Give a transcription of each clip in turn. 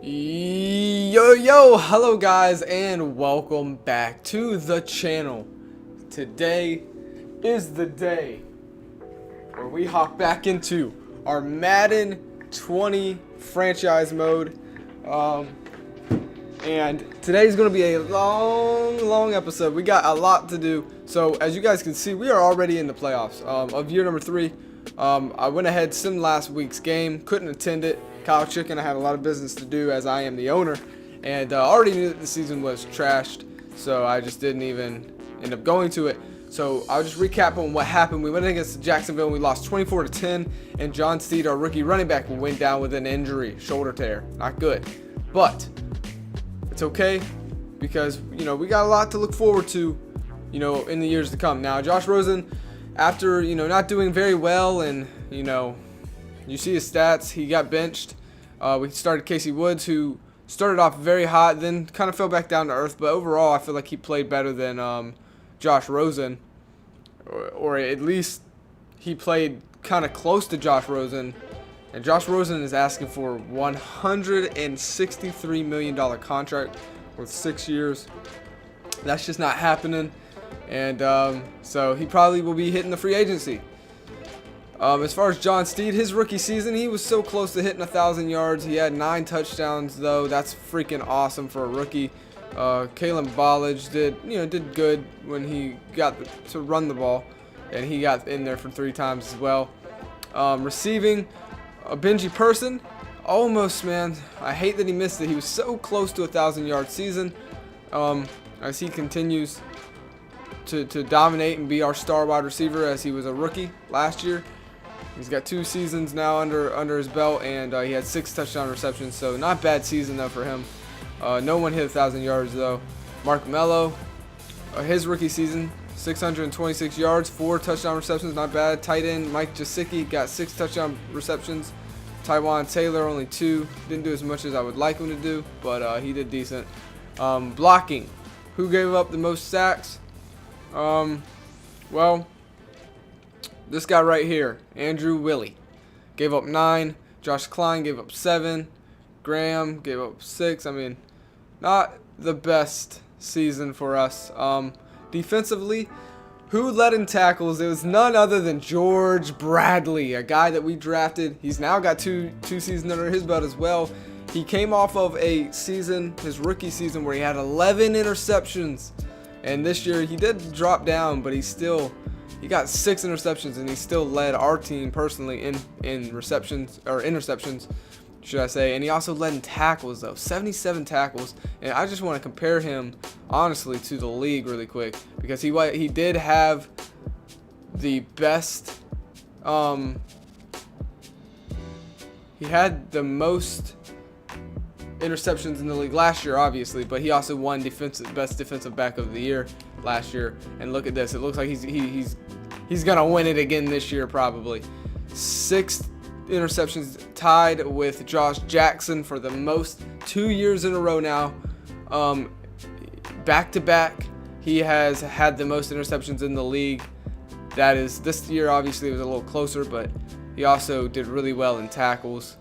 Yo, hello guys, and welcome back to the channel. Today is the day where we hop back into our Madden 20 franchise mode. And today's going to be a long episode. We got a lot to do. So as you guys can see, we are already in the playoffs of year number 3. I went ahead, simmed last week's game, couldn't attend it. Kyle Chicken, I had a lot of business to do as I am the owner, and already knew that the season was trashed, so I just didn't even end up going to it. So I'll just recap on what happened. We went against Jacksonville and we lost 24-10, and John Steed, our rookie running back, went down with an injury, shoulder tear. Not good, but it's okay because we got a lot to look forward to in the years to come. Now Josh Rosen, after not doing very well, and you see his stats, he got benched. We started Casey Woods, who started off very hot, then kind of fell back down to earth. But overall, I feel like he played better than Josh Rosen, or at least he played kind of close to Josh Rosen. And Josh Rosen is asking for $163 million contract worth 6 years. That's just not happening. And so he probably will be hitting the free agency. As far as John Steed, his rookie season, he was so close to hitting 1,000 yards. He had 9 touchdowns, though. That's freaking awesome for a rookie. Kalen Ballage did good when he got to run the ball, and he got in there for 3 times as well. Receiving, a Benji Person, almost, man. I hate that he missed it. He was so close to a 1,000-yard season. As he continues to dominate and be our star wide receiver, as he was a rookie last year. He's got 2 seasons now under his belt, and he had 6 touchdown receptions, so not bad season though for him. No one hit 1,000 yards though. Mark Mello, his rookie season, 626 yards, 4 touchdown receptions, not bad. Tight end Mike Gesicki got 6 touchdown receptions. Tywan Taylor only 2. Didn't do as much as I would like him to do, but he did decent. Blocking, who gave up the most sacks? Well, this guy right here, Andrew Willie, gave up 9. Josh Klein gave up 7. Graham gave up 6. I mean, not the best season for us. Defensively, who led in tackles? It was none other than George Bradley, a guy that we drafted. He's now got two seasons under his belt as well. He came off of a season, his rookie season, where he had 11 interceptions. And this year he did drop down, but he got 6 interceptions, and he still led our team personally in receptions, or interceptions, should I say. And he also led in tackles though, 77 tackles. And I just want to compare him honestly to the league really quick, because he did have the best, he had the most interceptions in the league last year, obviously, but he also won best defensive back of the year last year. And look at this, it looks like he's gonna win it again this year probably. 6 interceptions, tied with Josh Jackson for the most 2 years in a row now. Back to back, he has had the most interceptions in the league. That is, this year obviously it was a little closer, but he also did really well in tackles.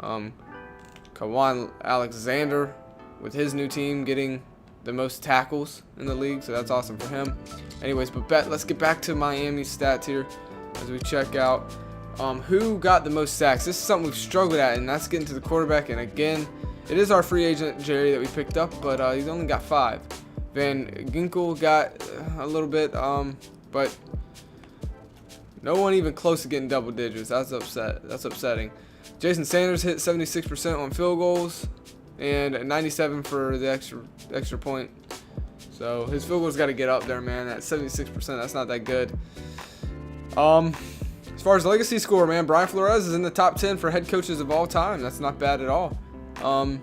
Kawan Alexander with his new team getting the most tackles in the league, so that's awesome for him. Anyways, but let's get back to Miami's stats here as we check out who got the most sacks. This is something we've struggled at, and that's getting to the quarterback. And again, it is our free agent Jerry that we picked up, but he's only got 5. Van Ginkel got a little bit, but no one even close to getting double digits. That's upsetting. Jason Sanders hit 76% on field goals and 97 for the extra point. So his field goals got to get up there, man. At 76%, that's not that good. As far as legacy score, man, Brian Flores is in the top 10 for head coaches of all time. That's not bad at all. And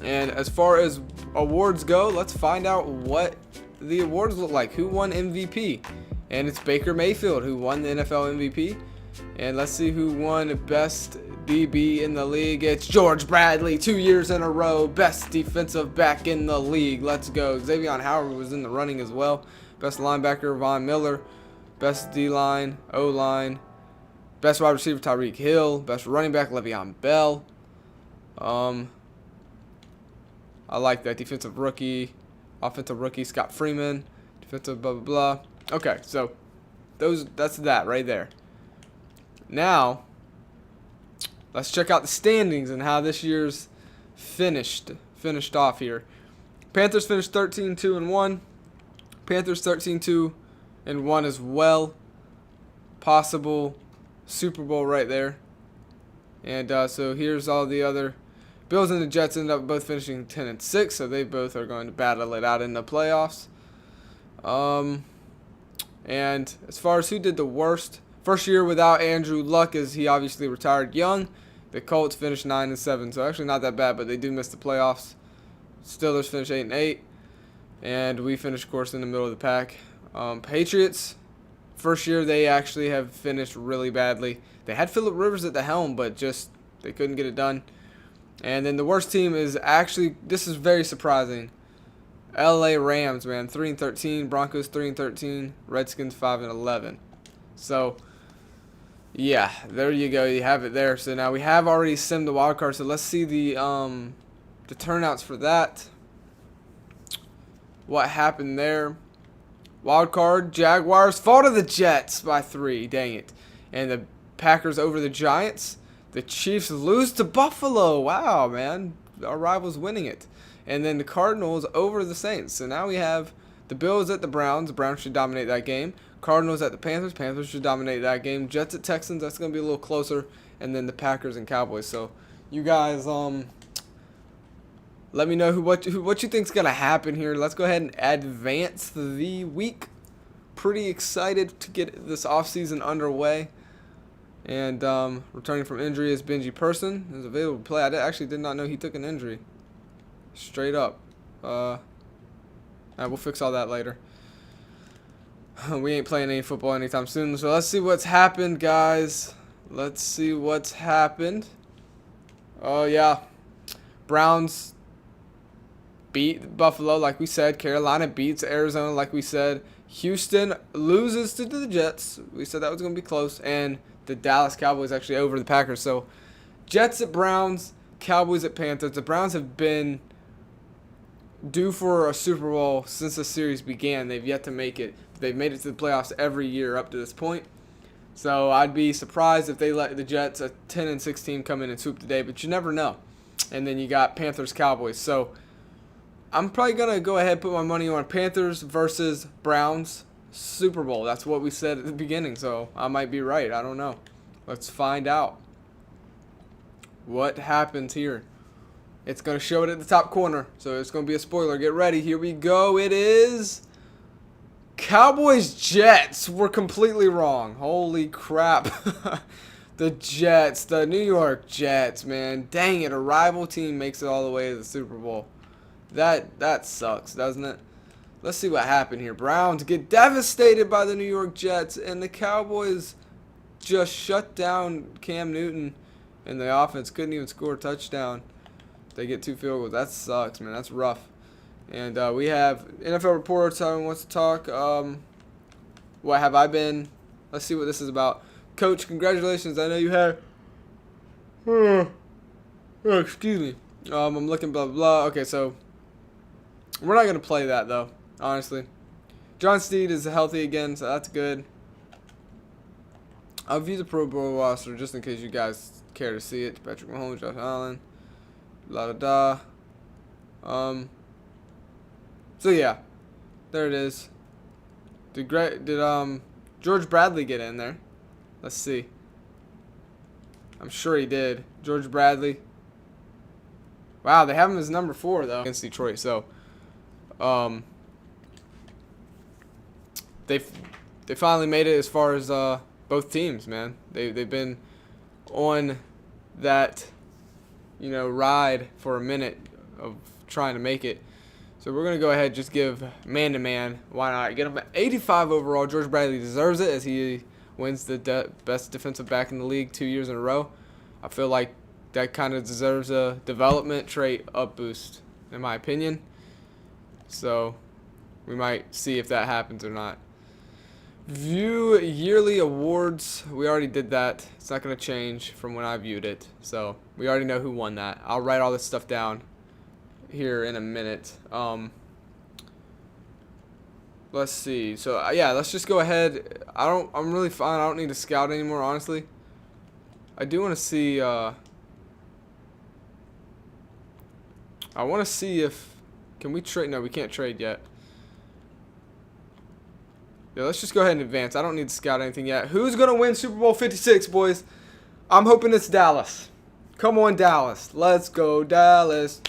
as far as awards go, let's find out what the awards look like. Who won MVP? And it's Baker Mayfield who won the NFL MVP. And let's see who won best DB in the league. It's George Bradley, 2 years in a row, best defensive back in the league. Let's go. Xavier Howard was in the running as well. Best linebacker, Von Miller. Best D-line, O-line. Best wide receiver, Tyreek Hill. Best running back, Le'Veon Bell. I like that. Defensive rookie, offensive rookie, Scott Freeman, defensive blah, blah, blah. Okay, so that's that right there. Now, let's check out the standings and how this year's finished off here. Panthers finished 13-2-1. Panthers 13-2-1 as well. Possible Super Bowl right there. And so here's all the other. Bills and the Jets ended up both finishing 10-6, so they both are going to battle it out in the playoffs. And as far as who did the worst, first year without Andrew Luck, as he obviously retired young. The Colts finished 9-7, so actually not that bad, but they do miss the playoffs. Steelers finished 8-8, and we finished, of course, in the middle of the pack. Patriots, first year they actually have finished really badly. They had Phillip Rivers at the helm, but just they couldn't get it done. And then the worst team is actually, this is very surprising, LA Rams, man, 3-13, Broncos 3-13, Redskins 5-11. So yeah, there you go. You have it there. So now we have already simmed the wild card. So let's see the turnouts for that. What happened there? Wild card, Jaguars fall to the Jets by 3. Dang it. And the Packers over the Giants. The Chiefs lose to Buffalo. Wow, man. Our rivals winning it. And then the Cardinals over the Saints. So now we have the Bills at the Browns. The Browns should dominate that game. Cardinals at the Panthers. Panthers should dominate that game. Jets at Texans. That's going to be a little closer. And then the Packers and Cowboys. So you guys, let me know what you think's going to happen here. Let's go ahead and advance the week. Pretty excited to get this offseason underway. And returning from injury is Benji Person. Is available to play. I actually did not know he took an injury. Straight up. We'll fix all that later. We ain't playing any football anytime soon. So let's see what's happened, guys. Let's see what's happened. Oh, yeah. Browns beat Buffalo, like we said. Carolina beats Arizona, like we said. Houston loses to the Jets. We said that was going to be close. And the Dallas Cowboys actually over the Packers. So Jets at Browns, Cowboys at Panthers. The Browns have been due for a Super Bowl since the series began. They've yet to make it. They've made it to the playoffs every year up to this point. So I'd be surprised if they let the Jets, a 10-6 team, come in and swoop today, but you never know. And then you got Panthers, Cowboys. So I'm probably going to go ahead and put my money on Panthers versus Browns Super Bowl. That's what we said at the beginning, so I might be right. I don't know. Let's find out what happens here. It's going to show it at the top corner, so it's going to be a spoiler. Get ready. Here we go. It is Cowboys Jets. We're completely wrong. Holy crap. The Jets, the New York Jets, man. Dang it, a rival team makes it all the way to the Super Bowl. That sucks, doesn't it? Let's see what happened here. Browns get devastated by the New York Jets, and the Cowboys just shut down Cam Newton in the offense. Couldn't even score a touchdown. They get 2 field goals. That sucks, man. That's rough. And we have NFL reporter telling wants to talk. What have I been? Let's see what this is about. Coach, congratulations. I know you had. Oh, excuse me. I'm looking blah, blah, blah. Okay, so we're not going to play that, though, honestly. John Steed is healthy again, so that's good. I'll view the Pro Bowl roster just in case you guys care to see it. Patrick Mahomes, Josh Allen, la da da. So yeah, there it is. Did George Bradley get in there? Let's see. I'm sure he did. George Bradley. Wow, they have him as number 4 though against Detroit. So, they finally made it as far as both teams, man. They've been on that, ride for a minute of trying to make it. So we're going to go ahead and just give man-to-man. Why not? Get him at 85 overall. George Bradley deserves it as he wins the best defensive back in the league 2 years in a row. I feel like that kind of deserves a development trait up boost, in my opinion. So we might see if that happens or not. View yearly awards. We already did that. It's not going to change from when I viewed it. So we already know who won that. I'll write all this stuff down here in a minute. Let's see. So yeah, let's just go ahead. I'm really fine. I don't need to scout anymore, honestly. I do want to see. I want to see if can we trade. No, we can't trade yet. Yeah, let's just go ahead and advance. I don't need to scout anything yet. Who's going to win Super Bowl 56, boys? I'm hoping it's Dallas. Come on, Dallas. Let's go, Dallas.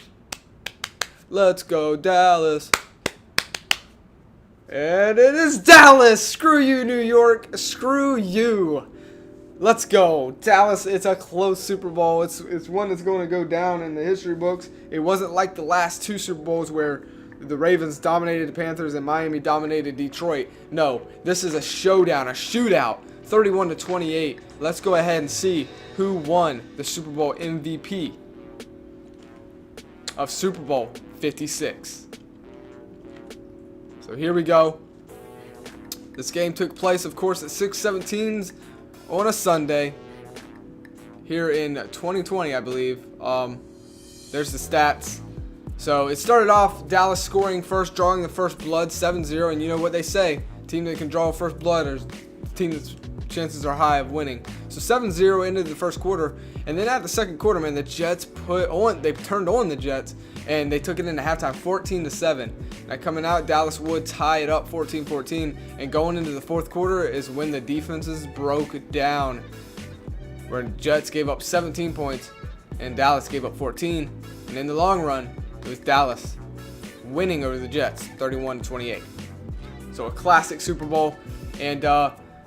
Let's go, Dallas. And it is Dallas. Screw you, New York. Screw you. Let's go. Dallas, it's a close Super Bowl. It's one that's going to go down in the history books. It wasn't like the last two Super Bowls where the Ravens dominated the Panthers and Miami dominated Detroit. No, this is a showdown, a shootout, 31-28. Let's go ahead and see who won the Super Bowl MVP of Super Bowl 56. So here we go. This game took place, of course, at 6/17 on a Sunday here in 2020, I believe. There's the stats. So it started off Dallas scoring first, drawing the first blood, 7-0. And you know what they say, team that can draw first blood or team that's chances are high of winning. So 7-0 into the first quarter. And then at the second quarter, man, the Jets they turned on the Jets and they took it into halftime 14-7. Now coming out, Dallas would tie it up 14-14. And going into the fourth quarter is when the defenses broke down, where the Jets gave up 17 points and Dallas gave up 14. And in the long run, it was Dallas winning over the Jets 31-28. So a classic Super Bowl. And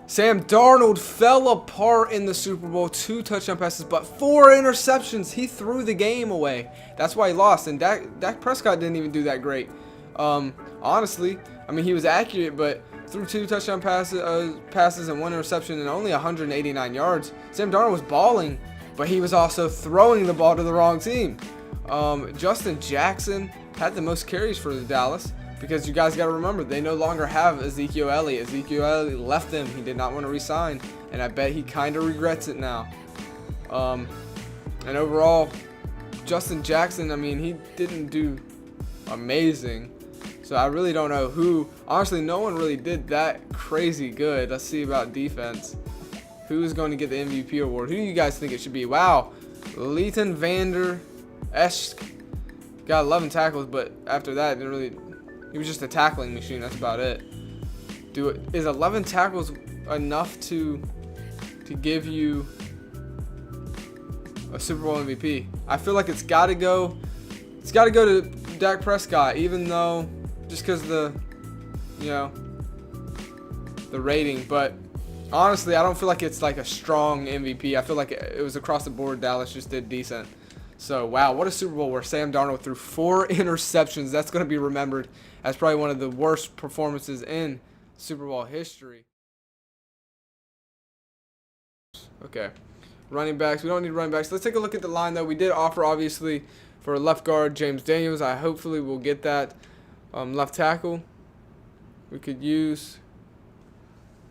Sam Darnold fell apart in the Super Bowl. 2 touchdown passes, but 4 interceptions. He threw the game away. That's why he lost. And Dak Prescott didn't even do that great. Honestly, I mean, he was accurate, but threw 2 touchdown passes and 1 interception and only 189 yards. Sam Darnold was balling, but he was also throwing the ball to the wrong team. Justin Jackson had the most carries for the Dallas, because you guys got to remember, they no longer have Ezekiel Elliott. Ezekiel Elliott left them. He did not want to resign, and I bet he kind of regrets it now. And overall, Justin Jackson, I mean, he didn't do amazing. So I really don't know who. Honestly, no one really did that crazy good. Let's see about defense. Who's going to get the MVP award? Who do you guys think it should be? Wow. Leighton Vander Esch got 11 tackles, but after that, he was just a tackling machine. That's about it. Is 11 tackles enough to give you a Super Bowl MVP? I feel like it's got to go to Dak Prescott, even though just because the rating. But honestly, I don't feel like it's like a strong MVP. I feel like it was across the board. Dallas just did decent. So, wow, what a Super Bowl where Sam Darnold threw 4 interceptions. That's going to be remembered as probably one of the worst performances in Super Bowl history. Okay, running backs. We don't need running backs. Let's take a look at the line, though. We did offer, obviously, for left guard James Daniels. I hopefully will get that. Left tackle, we could use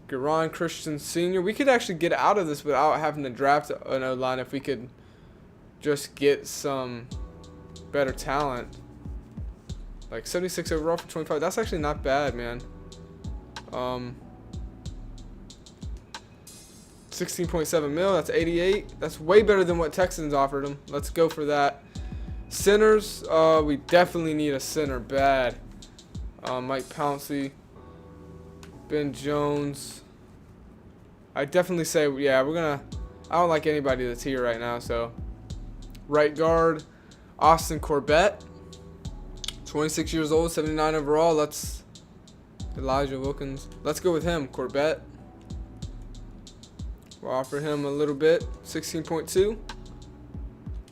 Garon Christian Sr. We could actually get out of this without having to draft an O-line if we could just get some better talent. Like 76 overall for 25. That's actually not bad, man. 16.7 mil. That's 88. That's way better than what Texans offered him. Let's go for that. Centers. We definitely need a center bad. Mike Pouncey, Ben Jones. I definitely say, yeah, I don't like anybody that's here right now, so. Right guard, Austin Corbett, 26 years old, 79 overall. Let's Elijah Wilkins. Let's go with him, Corbett. We'll offer him a little bit, 16.2,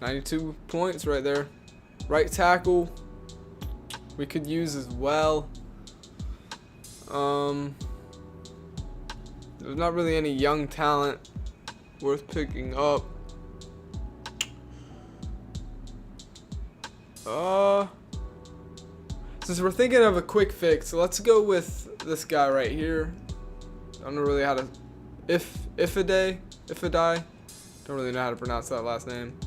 92 points right there. Right tackle, we could use as well. There's not really any young talent worth picking up. Since we're thinking of a quick fix, let's go with this guy right here. don't know really how to, Ifadai. Don't really know how to pronounce that last name.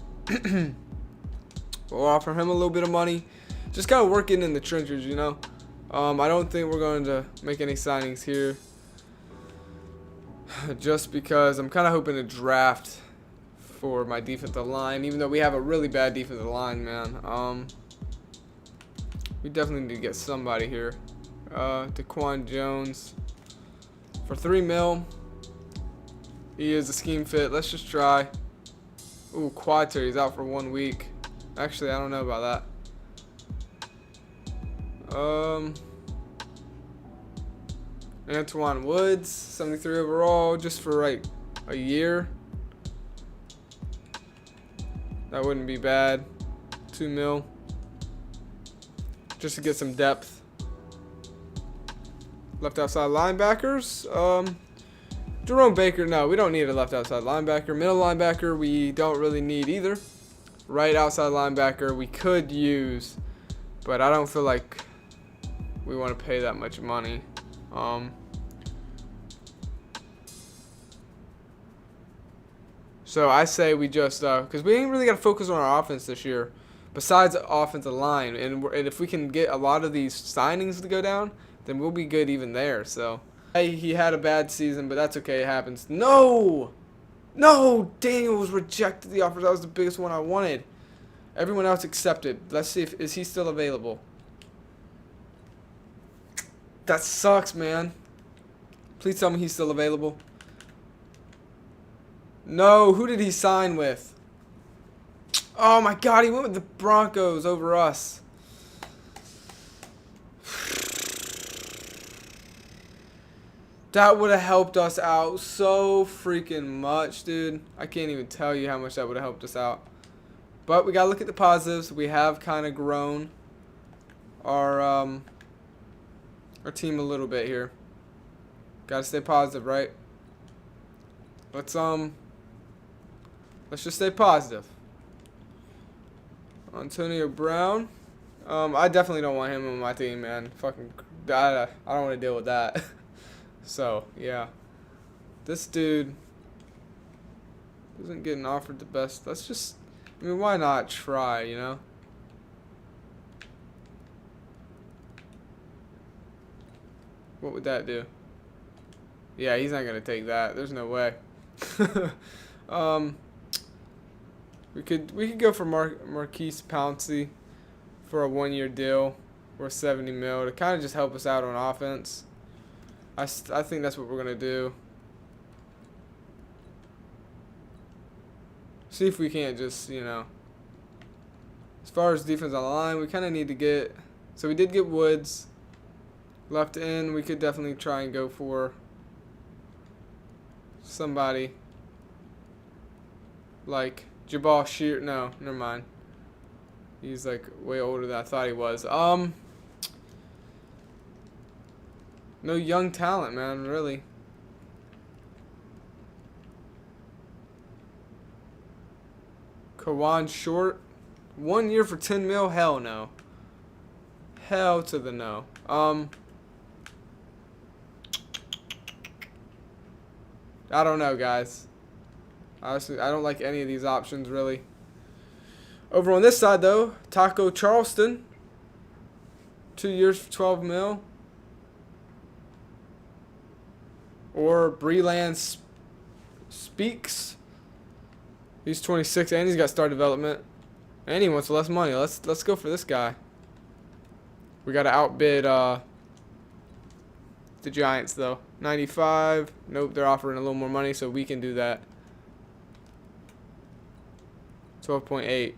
We'll offer him a little bit of money. Just kind of working in the trenches, you know. I don't think we're going to make any signings here. Just because I'm kind of hoping to draft for my defensive line, even though we have a really bad defensive line, man. We definitely need to get somebody here. Daquan Jones for $3 million. He is a scheme fit. Let's just try. Ooh, Quater, he's out for 1 week. Actually, I don't know about that. Antoine Woods, 73 overall, just for like a year. That wouldn't be bad. $2 million. Just to get some depth. Left outside linebackers. Jerome Baker, no, we don't need a left outside linebacker. Middle linebacker, we don't really need either. Right outside linebacker, we could use, but I don't feel like we want to pay that much money. So I say we just, because we ain't really got to focus on our offense this year, besides the offensive line. And if we can get a lot of these signings to go down, then we'll be good even there. So he had a bad season, but that's okay. It happens. No! No! Daniel was rejected the offer. That was the biggest one I wanted. Everyone else accepted. Let's see if is he still available. That sucks, man. Please tell me he's still available. No, who did he sign with? Oh my God, he went with the Broncos over us. That would have helped us out so freaking much, dude. I can't even tell you how much that would have helped us out. But we gotta look at the positives. We have kind of grown our team a little bit here. Gotta stay positive, right? Let's just stay positive. Antonio Brown. I definitely don't want him on my team, man. Fucking, I don't want to deal with that. So, yeah. This dude isn't getting offered the best. Let's just, I mean, why not try, you know? What would that do? Yeah, he's not going to take that. There's no way. We could go for Marquise Pouncey for a 1-year deal worth $70 million to kind of just help us out on offense. I think that's what we're gonna do. See if we can't just, you know. As far as defense on the line, we kind of need to get. So we did get Woods. Left end, we could definitely try and go for somebody like Jabal Shear. No, never mind. He's like way older than I thought he was. No young talent, man, really. Kawan Short. 1 year for $10 million? Hell no. Hell to the no. I don't know, guys. Honestly, I don't like any of these options, really. Over on this side, though, Taco Charleston. 2 years for $12 million. Or Breland Speaks. He's 26 and he's got star development. And he wants less money. Let's go for this guy. We gotta outbid the Giants though. 95. Nope, they're offering a little more money, so we can do that. 12.8.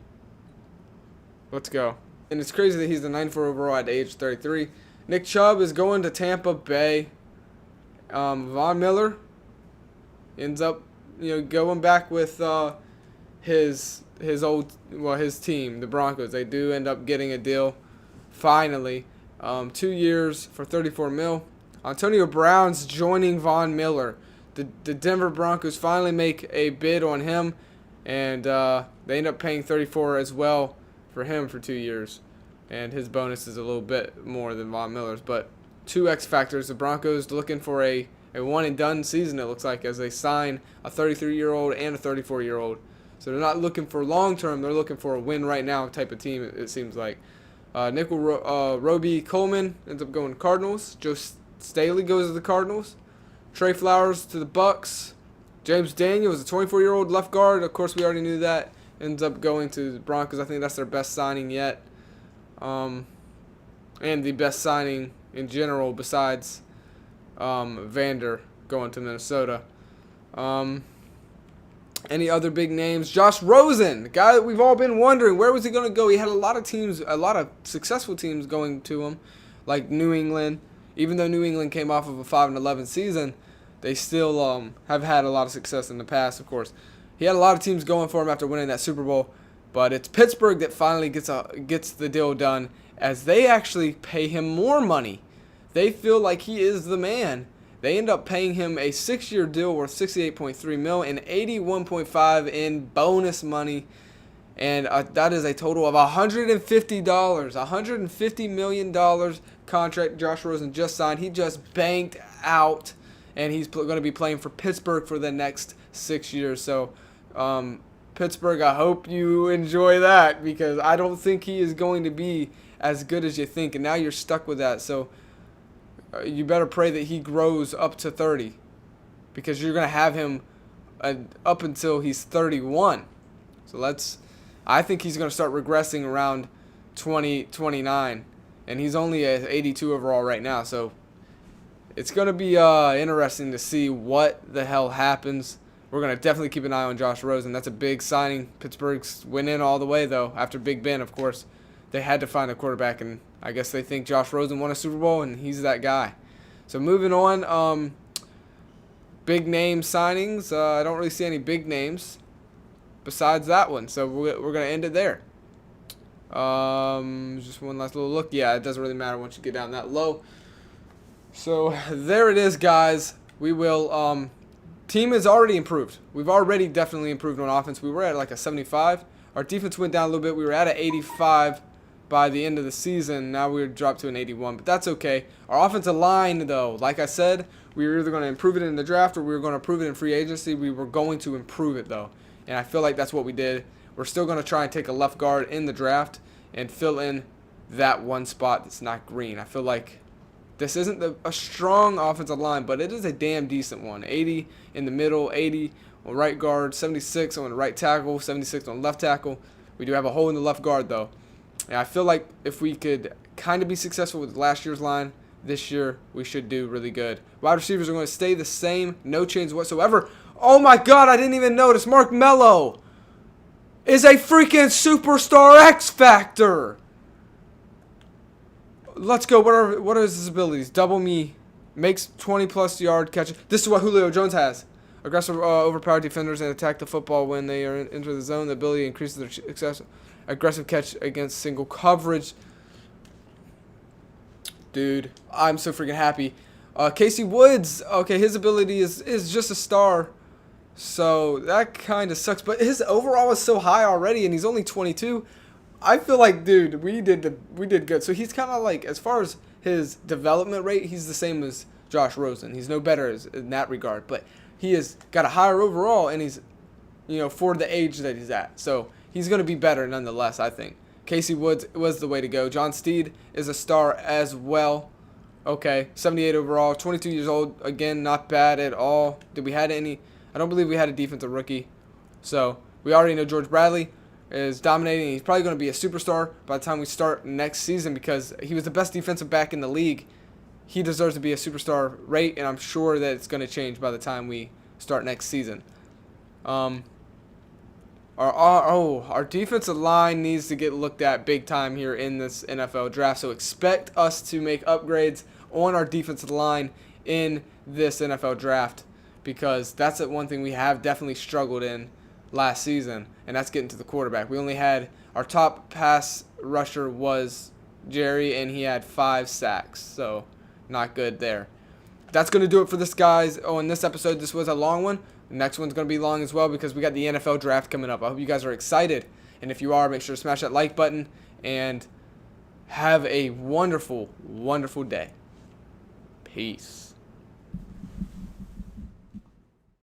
Let's go. And it's crazy that he's the 94 overall at age 33. Nick Chubb is going to Tampa Bay. Von Miller ends up, going back with his team, the Broncos. They do end up getting a deal, finally. 2 years for $34 million. Antonio Brown's joining Von Miller. The Denver Broncos finally make a bid on him, and they end up paying $34 as well for him for 2 years. And his bonus is a little bit more than Von Miller's, but 2 X factors. The Broncos looking for a a one-and-done season, it looks like, as they sign a 33-year-old and a 34-year-old. So they're not looking for long-term. They're looking for a win-right-now type of team, it seems like. Roby Coleman ends up going Cardinals. Joe Staley goes to the Cardinals. Trey Flowers to the Bucks. James Daniels, a 24-year-old left guard. Of course, we already knew that. Ends up going to the Broncos. I think that's their best signing yet. And the best signing in general besides Vander going to Minnesota. Any other big names? Josh Rosen, the guy that we've all been wondering, where was he going to go? He had a lot of teams, a lot of successful teams going to him, like New England. Even though New England came off of a 5-11 season, they still have had a lot of success in the past, of course. He had a lot of teams going for him after winning that Super Bowl, but it's Pittsburgh that finally gets the deal done, as they actually pay him more money. They feel like he is the man. They end up paying him a 6-year deal worth $68.3 million and $81.5 million in bonus money, and that is a total of $150 million contract Josh Rosen just signed. He just banked out, and he's going to be playing for Pittsburgh for the next 6 years. So, Pittsburgh, I hope you enjoy that, because I don't think he is going to be as good as you think, and now you're stuck with that. So, you better pray that he grows up to 30, because you're going to have him up until he's 31. So I think he's going to start regressing around 29, and he's only at 82 overall right now. So it's going to be interesting to see what the hell happens. We're going to definitely keep an eye on Josh Rosen. That's a big signing. Pittsburgh's went in all the way, though, after Big Ben, of course. They had to find a quarterback, and I guess they think Josh Rosen won a Super Bowl, and he's that guy. So moving on, big name signings. I don't really see any big names besides that one, so we're going to end it there. Just one last little look. Yeah, it doesn't really matter once you get down that low. So there it is, guys. We will team has already improved. We've already definitely improved on offense. We were at like a 75. Our defense went down a little bit. We were at an 85 by the end of the season. Now we're dropped to an 81, but that's okay. Our offensive line, though, like I said, we were either going to improve it in the draft or we were going to improve it in free agency. We were going to improve it, though, and I feel like that's what we did. We're still going to try and take a left guard in the draft and fill in that one spot that's not green. I feel like this isn't a strong offensive line, but it is a damn decent one. 80 in the middle, 80 on right guard, 76 on the right tackle, 76 on left tackle. We do have a hole in the left guard, though. And I feel like if we could kind of be successful with last year's line, this year we should do really good. Wide receivers are going to stay the same, no change whatsoever. Oh my God, I didn't even notice. Mark Mello is a freaking superstar X Factor. Let's go. What are his abilities? Double me, makes 20+ yard catches. This is what Julio Jones has. Aggressive, overpowered defenders and attack the football when they are into the zone. The ability increases their success. Aggressive catch against single coverage. Dude, I'm so freaking happy. Casey Woods, okay, his ability is just a star. So that kind of sucks. But his overall is so high already, and he's only 22. I feel like, dude, we did good. So he's kind of like, as far as his development rate, he's the same as Josh Rosen. He's no better in that regard. But he has got a higher overall, and he's, for the age that he's at. So he's going to be better nonetheless, I think. Casey Woods was the way to go. John Steed is a star as well. Okay, 78 overall, 22 years old. Again, not bad at all. Did we had any? I don't believe we had a defensive rookie. So we already know George Bradley is dominating. He's probably going to be a superstar by the time we start next season, because he was the best defensive back in the league. He deserves to be a superstar rate, and I'm sure that it's going to change by the time we start next season. Our defensive line needs to get looked at big time here in this NFL draft. So expect us to make upgrades on our defensive line in this NFL draft, because that's the one thing we have definitely struggled in last season, and that's getting to the quarterback. We only had our top pass rusher was Jerry, and he had 5 sacks, so not good there. That's going to do it for this, guys. Oh, in this episode, this was a long one. The next one's going to be long as well, because we got the NFL draft coming up. I hope you guys are excited, and if you are, make sure to smash that like button, and have a wonderful, wonderful day. Peace.